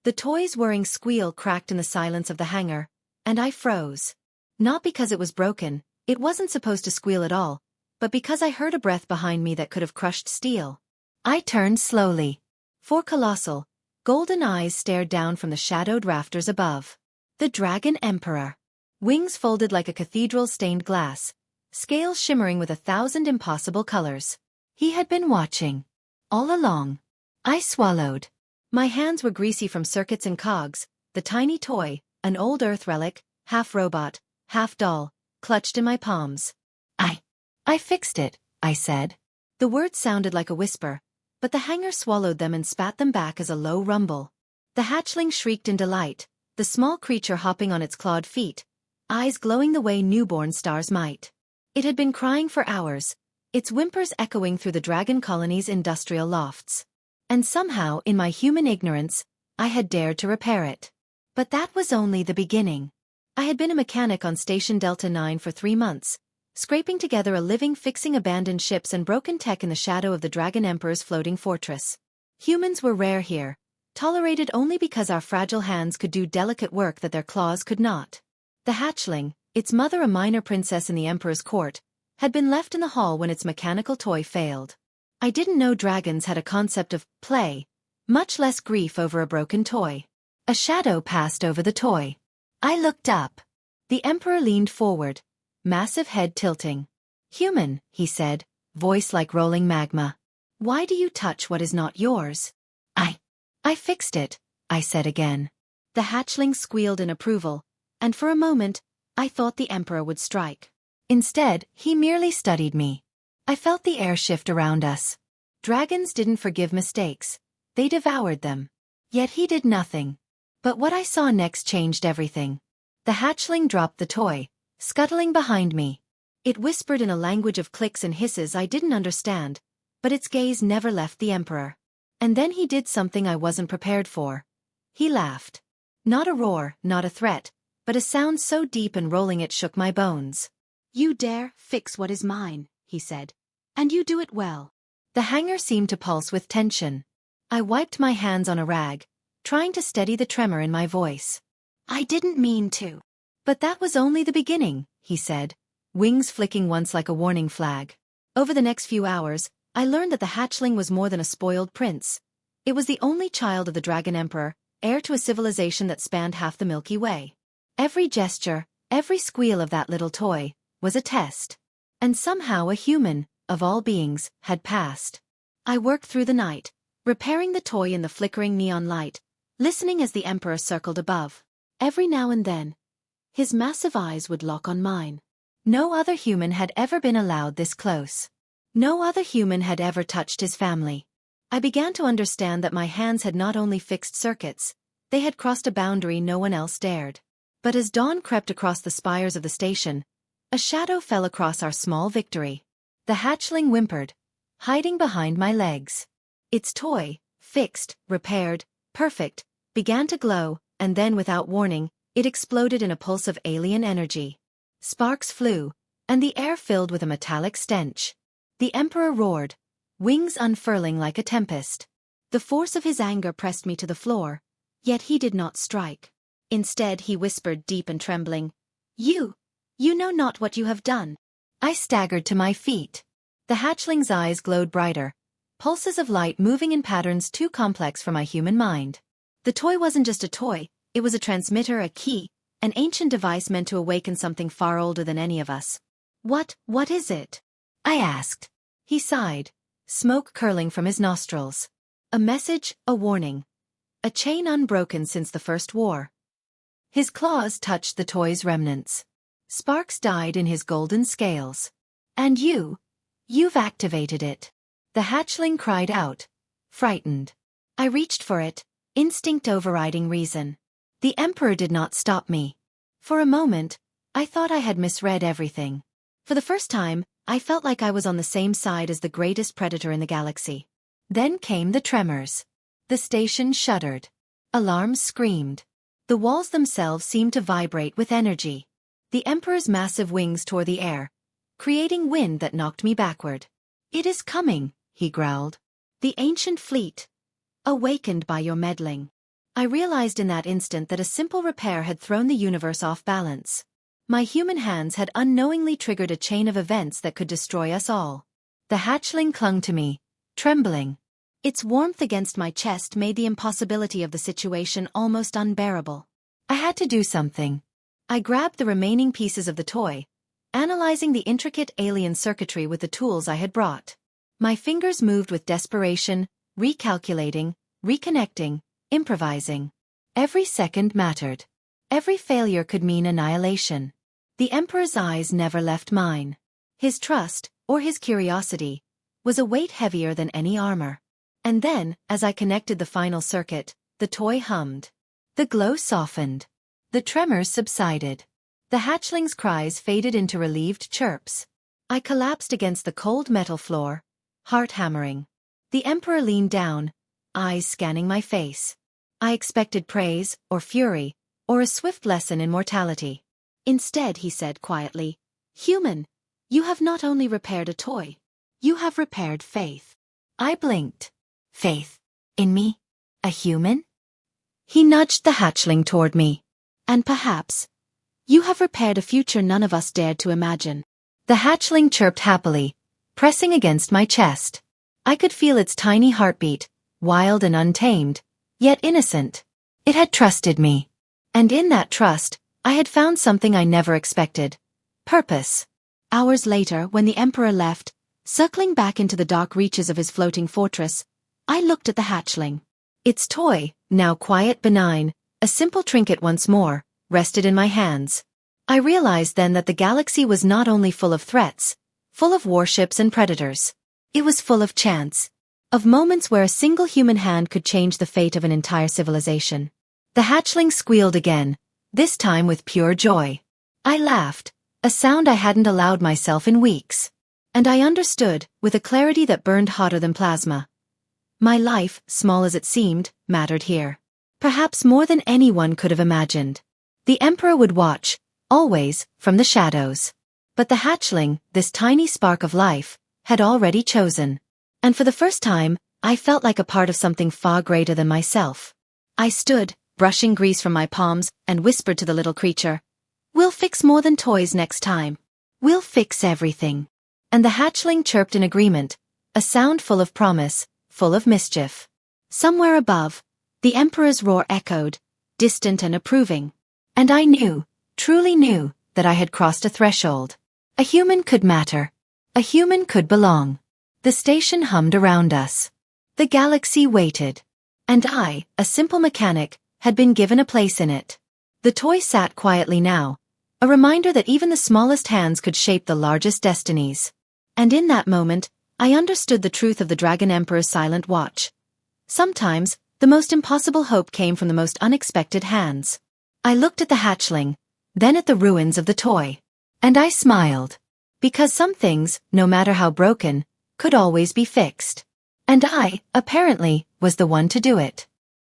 The toy's whirring squeal cracked in the silence of the hangar, and I froze. Not because it was broken, it wasn't supposed to squeal at all, but because I heard a breath behind me that could have crushed steel. I turned slowly. Four colossal, golden eyes stared down from the shadowed rafters above. The Dragon Emperor. Wings folded like a cathedral-stained glass, scales shimmering with 1,000 impossible colors. He had been watching. All along. I swallowed. My hands were greasy from circuits and cogs, the tiny toy, an old Earth relic, half robot, half doll, clutched in my palms. I fixed it, I said. The words sounded like a whisper, but the hangar swallowed them and spat them back as a low rumble. The hatchling shrieked in delight, the small creature hopping on its clawed feet, eyes glowing the way newborn stars might. It had been crying for hours, its whimpers echoing through the dragon colony's industrial lofts. And somehow, in my human ignorance, I had dared to repair it. But that was only the beginning. I had been a mechanic on Station Delta 9 for 3 months, scraping together a living fixing abandoned ships and broken tech in the shadow of the Dragon Emperor's floating fortress. Humans were rare here, tolerated only because our fragile hands could do delicate work that their claws could not. The hatchling, its mother a minor princess in the Emperor's court, had been left in the hall when its mechanical toy failed. I didn't know dragons had a concept of play, much less grief over a broken toy. A shadow passed over the toy. I looked up. The Emperor leaned forward, massive head tilting. "Human," he said, voice like rolling magma. "Why do you touch what is not yours?" I fixed it," I said again. The hatchling squealed in approval, and for a moment, I thought the Emperor would strike. Instead, he merely studied me. I felt the air shift around us. Dragons didn't forgive mistakes. They devoured them. Yet he did nothing. But what I saw next changed everything. The hatchling dropped the toy, scuttling behind me. It whispered in a language of clicks and hisses I didn't understand, but its gaze never left the Emperor. And then he did something I wasn't prepared for. He laughed. Not a roar, not a threat, but a sound so deep and rolling it shook my bones. "You dare fix what is mine," he said. "And you do it well." The hangar seemed to pulse with tension. I wiped my hands on a rag, trying to steady the tremor in my voice. "I didn't mean to." "But that was only the beginning," he said, wings flicking once like a warning flag. Over the next few hours, I learned that the hatchling was more than a spoiled prince. It was the only child of the Dragon Emperor, heir to a civilization that spanned half the Milky Way. Every gesture, every squeal of that little toy, was a test. And somehow a human, of all beings, had passed. I worked through the night, repairing the toy in the flickering neon light, listening as the Emperor circled above. Every now and then, his massive eyes would lock on mine. No other human had ever been allowed this close. No other human had ever touched his family. I began to understand that my hands had not only fixed circuits, they had crossed a boundary no one else dared. But as dawn crept across the spires of the station, a shadow fell across our small victory. The hatchling whimpered, hiding behind my legs. Its toy, fixed, repaired, perfect, began to glow, and then without warning, it exploded in a pulse of alien energy. Sparks flew, and the air filled with a metallic stench. The Emperor roared, wings unfurling like a tempest. The force of his anger pressed me to the floor, yet he did not strike. Instead he whispered deep and trembling, You know not what you have done." I staggered to my feet. The hatchling's eyes glowed brighter, pulses of light moving in patterns too complex for my human mind. The toy wasn't just a toy, it was a transmitter, a key, an ancient device meant to awaken something far older than any of us. What is it?" I asked. He sighed, smoke curling from his nostrils. "A message, a warning. A chain unbroken since the First War." His claws touched the toy's remnants. Sparks died in his golden scales. "And you've activated it." The hatchling cried out, frightened. I reached for it, instinct overriding reason. The Emperor did not stop me. For a moment, I thought I had misread everything. For the first time, I felt like I was on the same side as the greatest predator in the galaxy. Then came the tremors. The station shuddered. Alarms screamed. The walls themselves seemed to vibrate with energy. The Emperor's massive wings tore the air, creating wind that knocked me backward. "It is coming," he growled. "The ancient fleet. Awakened by your meddling." I realized in that instant that a simple repair had thrown the universe off balance. My human hands had unknowingly triggered a chain of events that could destroy us all. The hatchling clung to me, trembling. Its warmth against my chest made the impossibility of the situation almost unbearable. I had to do something. I grabbed the remaining pieces of the toy, analyzing the intricate alien circuitry with the tools I had brought. My fingers moved with desperation, recalculating, reconnecting, improvising. Every second mattered. Every failure could mean annihilation. The Emperor's eyes never left mine. His trust, or his curiosity, was a weight heavier than any armor. And then, as I connected the final circuit, the toy hummed. The glow softened. The tremors subsided. The hatchling's cries faded into relieved chirps. I collapsed against the cold metal floor, heart hammering. The Emperor leaned down, eyes scanning my face. I expected praise, or fury, or a swift lesson in mortality. Instead, he said quietly, "Human, you have not only repaired a toy, you have repaired faith." I blinked. Faith? In me? A human? He nudged the hatchling toward me. "And perhaps, you have repaired a future none of us dared to imagine." The hatchling chirped happily, pressing against my chest. I could feel its tiny heartbeat, wild and untamed, yet innocent. It had trusted me. And in that trust, I had found something I never expected. Purpose. Hours later, when the Emperor left, circling back into the dark reaches of his floating fortress, I looked at the hatchling. Its toy, now quiet, benign, a simple trinket once more, rested in my hands. I realized then that the galaxy was not only full of threats, full of warships and predators. It was full of chance. Of moments where a single human hand could change the fate of an entire civilization. The hatchling squealed again, this time with pure joy. I laughed, a sound I hadn't allowed myself in weeks. And I understood, with a clarity that burned hotter than plasma. My life, small as it seemed, mattered here. Perhaps more than anyone could have imagined. The Emperor would watch, always, from the shadows. But the hatchling, this tiny spark of life, had already chosen. And for the first time, I felt like a part of something far greater than myself. I stood, brushing grease from my palms, and whispered to the little creature, "We'll fix more than toys next time. We'll fix everything." And the hatchling chirped in agreement, a sound full of promise, full of mischief. Somewhere above, the Emperor's roar echoed, distant and approving. And I knew, truly knew, that I had crossed a threshold. A human could matter. A human could belong. The station hummed around us. The galaxy waited. And I, a simple mechanic, had been given a place in it. The toy sat quietly now, a reminder that even the smallest hands could shape the largest destinies. And in that moment, I understood the truth of the Dragon Emperor's silent watch. Sometimes, the most impossible hope came from the most unexpected hands. I looked at the hatchling, then at the ruins of the toy. And I smiled. Because some things, no matter how broken, could always be fixed. And I, apparently, was the one to do it.